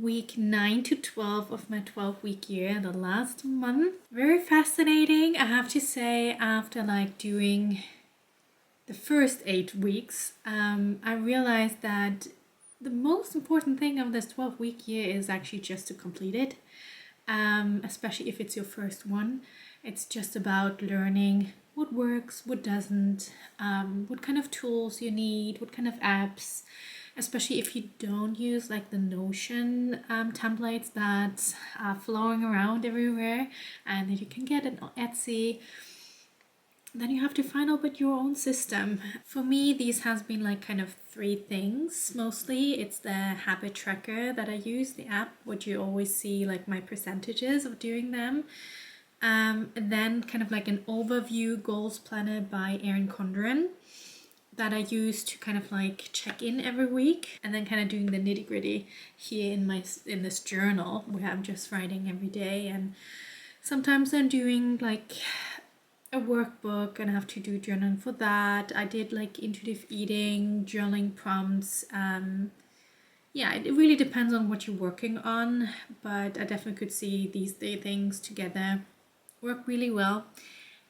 week 9 to 12 of my 12-week year, the last month. Very fascinating, I have to say. After like doing the first 8 weeks, I realized that the most important thing of this 12-week year is actually just to complete it, especially if it's your first one. It's just about learning what works, what doesn't, what kind of tools you need, what kind of apps, especially if you don't use like the Notion templates that are flowing around everywhere and that you can get on Etsy. Then you have to find out about your own system. For me, these has been like kind of 3 things. Mostly it's the habit tracker that I use, the app, which you always see like my percentages of doing them. And then kind of like an overview goals planner by Erin Condren that I use to kind of like check in every week, and then kind of doing the nitty-gritty here in this journal where I'm just writing every day. And sometimes I'm doing like a workbook and I have to do journaling for that. I did like intuitive eating, journaling prompts. Yeah, it really depends on what you're working on, but I definitely could see these 3 things together work really well.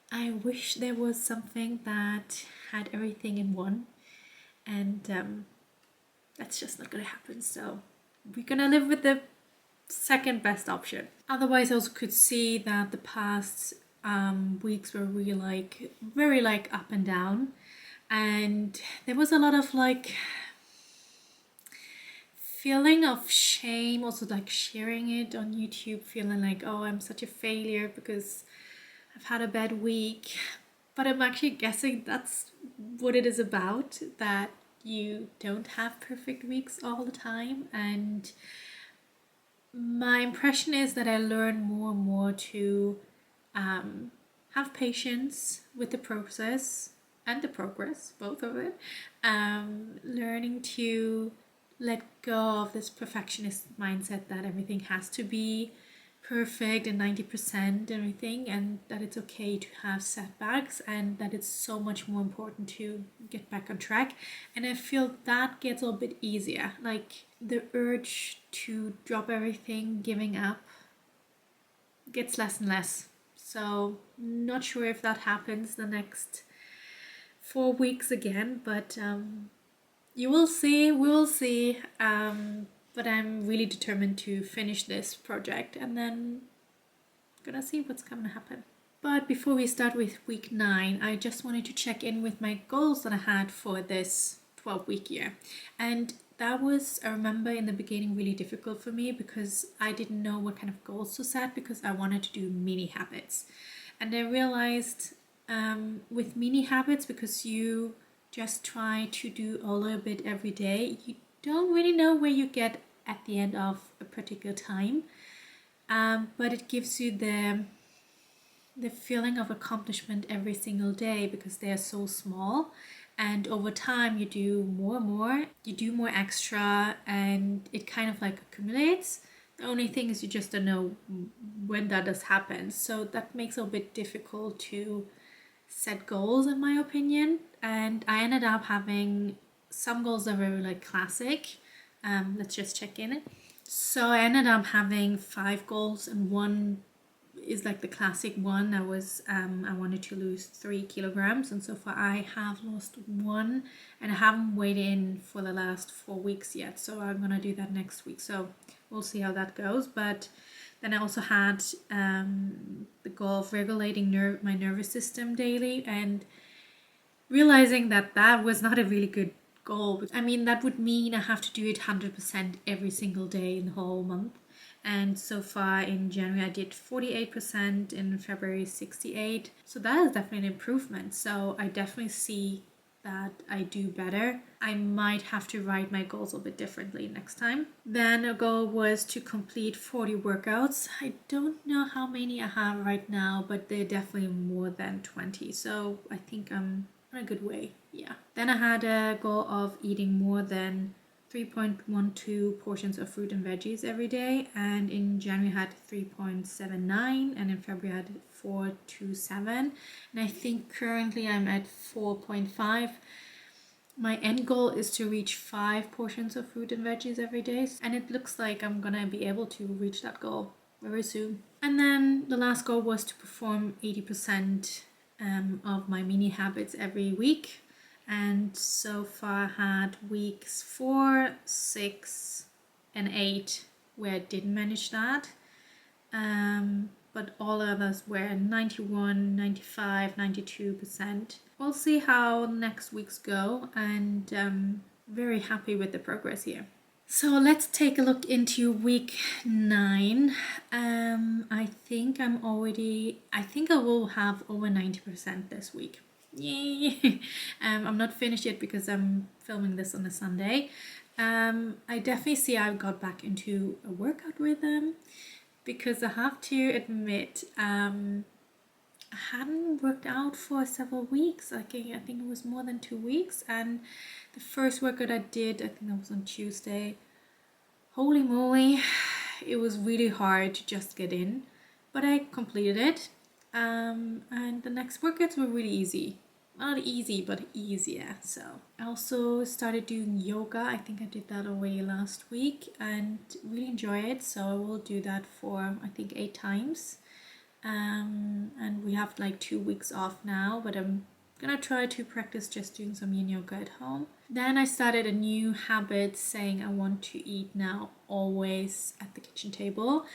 I wish there was something that had everything in one, and that's just not gonna happen. So we're gonna live with the second best option. Otherwise, I also could see that the past weeks were really like very like up and down, and there was a lot of like feeling of shame, also like sharing it on YouTube, feeling like, oh, I'm such a failure because I've had a bad week. But I'm actually guessing that's what it is about, that you don't have perfect weeks all the time. And my impression is that I learn more and more to have patience with the process and the progress, both of it. Learning to let go of this perfectionist mindset that everything has to be perfect and 90% everything, and that it's okay to have setbacks, and that it's so much more important to get back on track. And I feel that gets a little bit easier. Like the urge to drop everything, giving up, gets less and less. So not sure if that happens the next 4 weeks again, but you will see, we will see. But I'm really determined to finish this project, and then gonna see what's gonna happen. But before we start with week 9, I just wanted to check in with my goals that I had for this 12-week year. And that was, I remember in the beginning, really difficult for me because I didn't know what kind of goals to set, because I wanted to do mini habits. And I realized with mini habits, because you just try to do a little bit every day, you don't really know where you get at the end of a particular time, but it gives you the feeling of accomplishment every single day, because they are so small, and over time you do more and more, you do more extra, and it kind of like accumulates. The only thing is you just don't know when that does happen, so that makes it a bit difficult to set goals, in my opinion. And I ended up having some goals that were like classic. Let's just check in. So I ended up having 5 goals, and one is like the classic one. I wanted to lose 3 kilograms, and so far I have lost 1, and I haven't weighed in for the last 4 weeks yet. So I'm gonna do that next week. So we'll see how that goes. But then I also had the goal of regulating my nervous system daily, and realizing that that was not a really good goal. I mean, that would mean I have to do it 100% every single day in the whole month. And so far in January I did 48%, in February 68%. So that is definitely an improvement. So I definitely see that I do better. I might have to write my goals a bit differently next time. Then a goal was to complete 40 workouts. I don't know how many I have right now, but they're definitely more than 20. So I think I'm in a good way. Yeah. Then I had a goal of eating more than 3.12 portions of fruit and veggies every day, and in January I had 3.79, and in February I had 4.27, and I think currently I'm at 4.5. My end goal is to reach 5 portions of fruit and veggies every day, and it looks like I'm gonna be able to reach that goal very soon. And then the last goal was to perform 80% of my mini habits every week, and so far I had weeks 4, 6 and 8 where I didn't manage that, but all others were 91, 95, 92%. We'll see how next week's go, and very happy with the progress here. So let's take a look into week 9. I think I will have over 90% this week. Yay! I'm not finished yet because I'm filming this on a Sunday. I definitely see I've got back into a workout rhythm, because I have to admit, I hadn't worked out for several weeks. I think it was more than 2 weeks, and the first workout I did, I think that was on Tuesday. Holy moly, it was really hard to just get in, but I completed it. And the next workouts were really easy. Not easy, but easier. So I also started doing yoga. I think I did that already last week and really enjoy it. So I will do that for, I think, 8 times. And we have like 2 weeks off now, but I'm gonna try to practice just doing some yin yoga at home. Then I started a new habit saying I want to eat now always at the kitchen table.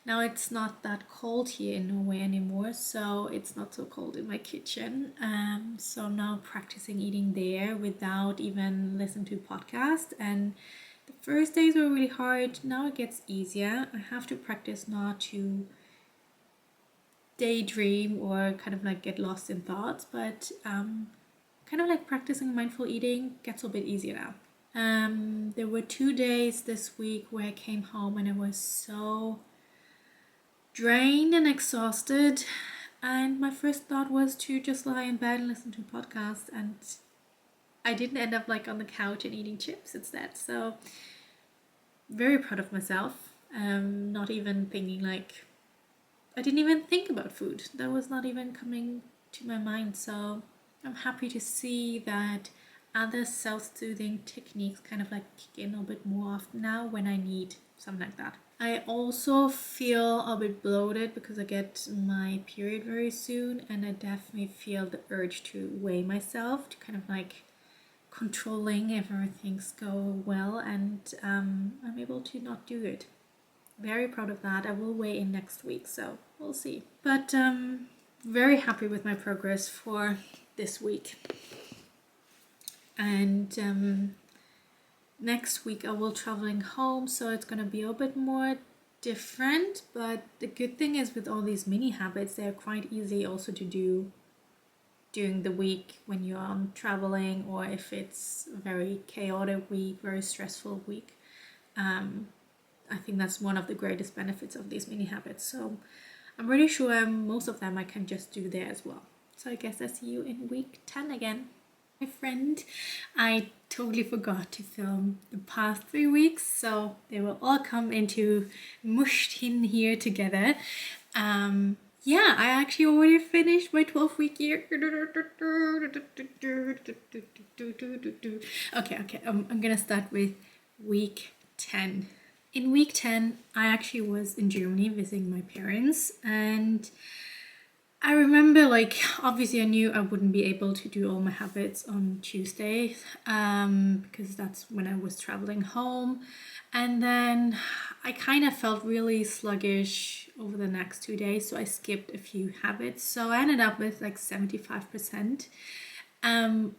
Now it's not that cold here in Norway anymore, so it's not so cold in my kitchen. So now practicing eating there without even listening to podcast. And the first days were really hard. Now it gets easier. I have to practice not to daydream or kind of like get lost in thoughts, but kind of like practicing mindful eating gets a bit easier now. There were 2 days this week where I came home and I was so drained and exhausted, and my first thought was to just lie in bed and listen to a podcast, and I didn't end up like on the couch and eating chips instead. So very proud of myself. Not even thinking like, I didn't even think about food. That was not even coming to my mind. So I'm happy to see that other self-soothing techniques kind of like kick in a bit more often now when I need something like that. I also feel a bit bloated because I get my period very soon, and I definitely feel the urge to weigh myself, to kind of like controlling if everything's go well, and I'm able to not do it. Very proud of that. I will weigh in next week, so we'll see. But very happy with my progress for this week. And next week I will traveling home, so it's gonna be a bit more different, but the good thing is with all these mini habits, they're quite easy also to do during the week when you're traveling, or if it's a very chaotic week, very stressful week. I think that's one of the greatest benefits of these mini habits. So I'm pretty sure most of them I can just do there as well. So I guess I see you in week 10 again. My friend, I totally forgot to film the past 3 weeks, so they will all come into mushed in here together. Yeah, I actually already finished my 12-week year. Okay, I'm gonna start with week 10. In week 10, I actually was in Germany visiting my parents, and I remember, like, obviously I knew I wouldn't be able to do all my habits on Tuesday, because that's when I was traveling home. And then I kind of felt really sluggish over the next 2 days, so I skipped a few habits. So I ended up with like 75%.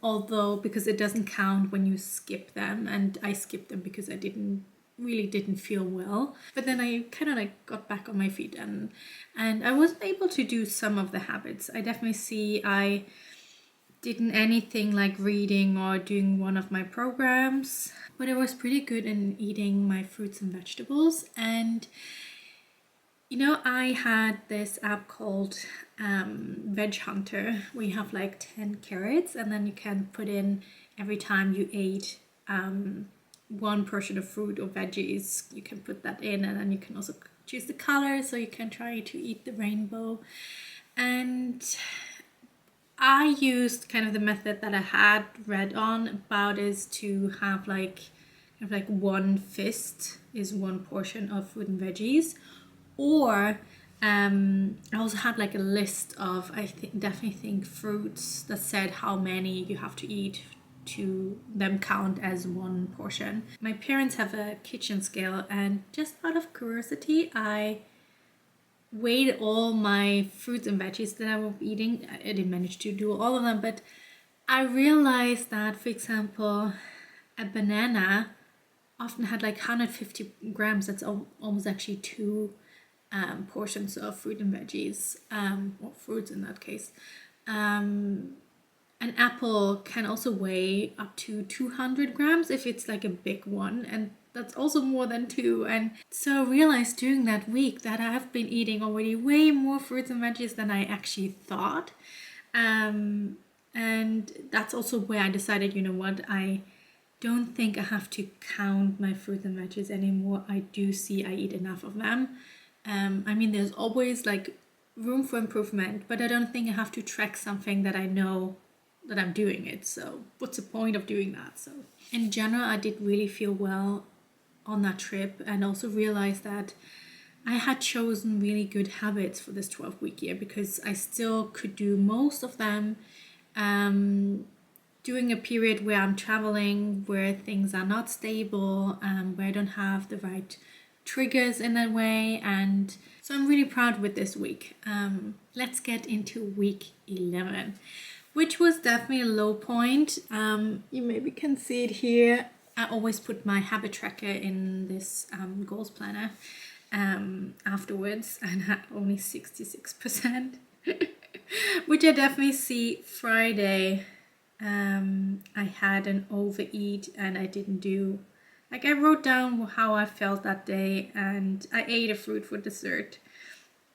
Although, because it doesn't count when you skip them, and I skipped them because I really didn't feel well. But then I kind of like got back on my feet, and I was able to do some of the habits. I definitely see I didn't anything like reading or doing one of my programs, but I was pretty good in eating my fruits and vegetables. And you know, I had this app called Veg Hunter, where you have like 10 carrots, and then you can put in every time you ate one portion of fruit or veggies, you can put that in, and then you can also choose the color, so you can try to eat the rainbow. And I used kind of the method that I had read on about is to have like kind of like one fist is one portion of fruit and veggies, or I also had like a list of definitely think fruits that said how many you have to eat to them count as one portion. My parents have a kitchen scale, and just out of curiosity, I weighed all my fruits and veggies that I was eating. I didn't manage to do all of them, but I realized that, for example, a banana often had like 150 grams. That's almost actually two portions of fruit and veggies, or fruits in that case. An apple can also weigh up to 200 grams if it's like a big one, and that's also more than two. And so I realized during that week that I have been eating already way more fruits and veggies than I actually thought. And that's also where I decided, you know what, I don't think I have to count my fruits and veggies anymore. I do see I eat enough of them. I mean, there's always like room for improvement, but I don't think I have to track something that I know that I'm doing it. So what's the point of doing that? So in general, I did really feel well on that trip, and also realized that I had chosen really good habits for this 12-week year, because I still could do most of them during a period where I'm traveling, where things are not stable, where I don't have the right triggers in that way. And so I'm really proud with this week. Let's get into week 11, which was definitely a low point. You maybe can see it here. I always put my habit tracker in this goals planner afterwards, and had only 66%, which I definitely see Friday. I had an overeat, and I didn't do, like, I wrote down how I felt that day, and I ate a fruit for dessert,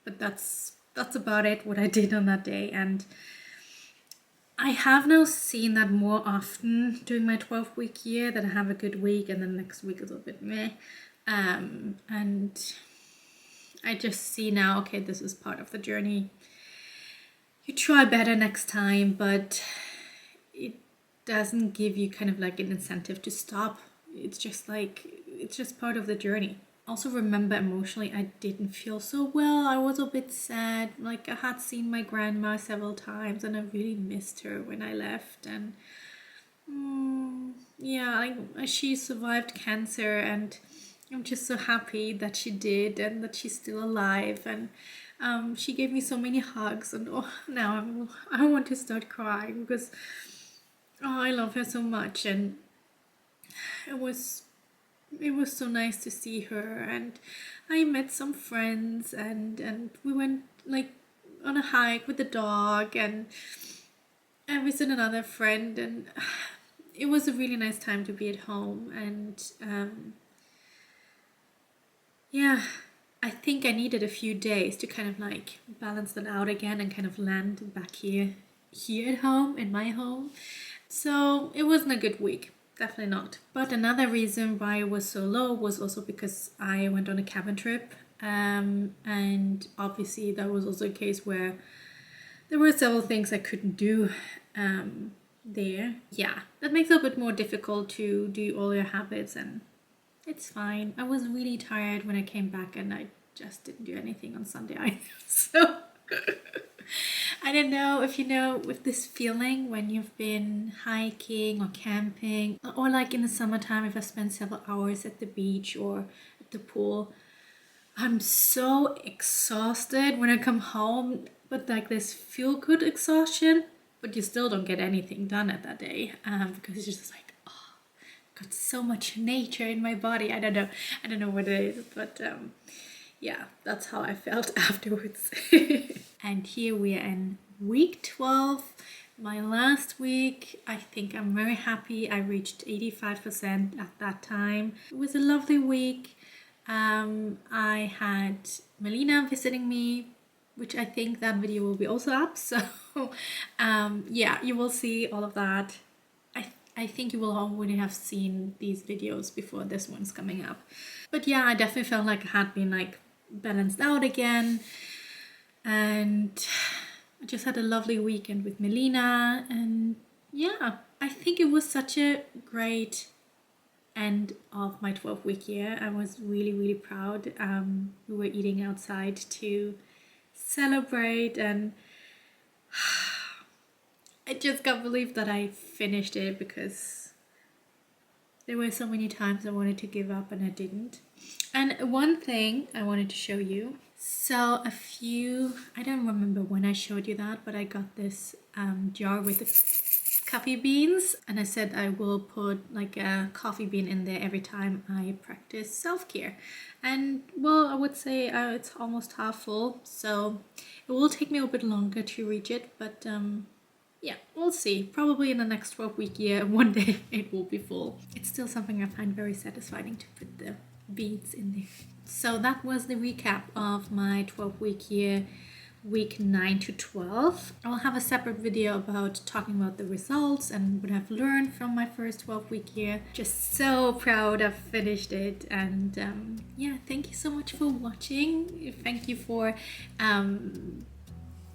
but that's about it, what I did on that day. And I have now seen that more often during my 12-week year, that I have a good week and then next week is a bit meh. And I just see now, okay, this is part of the journey. You try better next time, but it doesn't give you kind of like an incentive to stop. It's just part of the journey. Also remember, emotionally, I didn't feel so well. I was a bit sad. Like, I had seen my grandma several times, and I really missed her when I left. And yeah, she survived cancer, and I'm just so happy that she did, and that she's still alive. And she gave me so many hugs, and now I want to start crying, because I love her so much. And it was so nice to see her, and I met some friends, and we went like on a hike with the dog, and I visited another friend, and it was a really nice time to be at home. And yeah, I think I needed a few days to kind of like balance that out again, and kind of land back here at home, in my home. So it wasn't a good week. Definitely not. But another reason why it was so low was also because I went on a cabin trip. And obviously that was also a case where there were several things I couldn't do there. Yeah, that makes it a bit more difficult to do all your habits, and it's fine. I was really tired when I came back, and I just didn't do anything on Sunday either. So I don't know if you know, with this feeling when you've been hiking or camping, or like in the summertime, if I spend several hours at the beach or at the pool, I'm so exhausted when I come home, but like this feel good exhaustion, but you still don't get anything done at that day, because it's just like, oh, I've got so much nature in my body. I don't know what it is, but yeah, that's how I felt afterwards. And here we are in week 12, my last week. I think I'm very happy. I reached 85% at that time. It was a lovely week. I had Melina visiting me, which I think that video will be also up. So yeah, you will see all of that. I think you will already have seen these videos before this one's coming up. But yeah, I definitely felt like I had been like balanced out again. And I just had a lovely weekend with Melina, and yeah, I think it was such a great end of my 12-week year. I was really proud. We were eating outside to celebrate, and I just can't believe that I finished it, because there were so many times I wanted to give up and I didn't. And one thing I wanted to show you. So I don't remember when I showed you that, but I got this jar with the coffee beans, and I said I will put like a coffee bean in there every time I practice self-care. And well, I would say it's almost half full, so it will take me a bit longer to reach it, but yeah, we'll see. Probably in the next 12-week year, one day it will be full. It's still something I find very satisfying to put the beads in there. So that was the recap of my 12-week year, week 9 to 12. I'll have a separate video about talking about the results and what I've learned from my first 12-week year. Just so proud I've finished it, and yeah, thank you so much for watching. Thank you for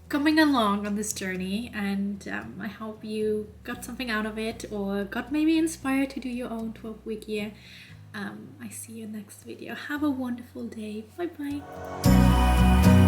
coming along on this journey, and I hope you got something out of it, or got maybe inspired to do your own 12-week year. I see you next video. Have a wonderful day. Bye bye.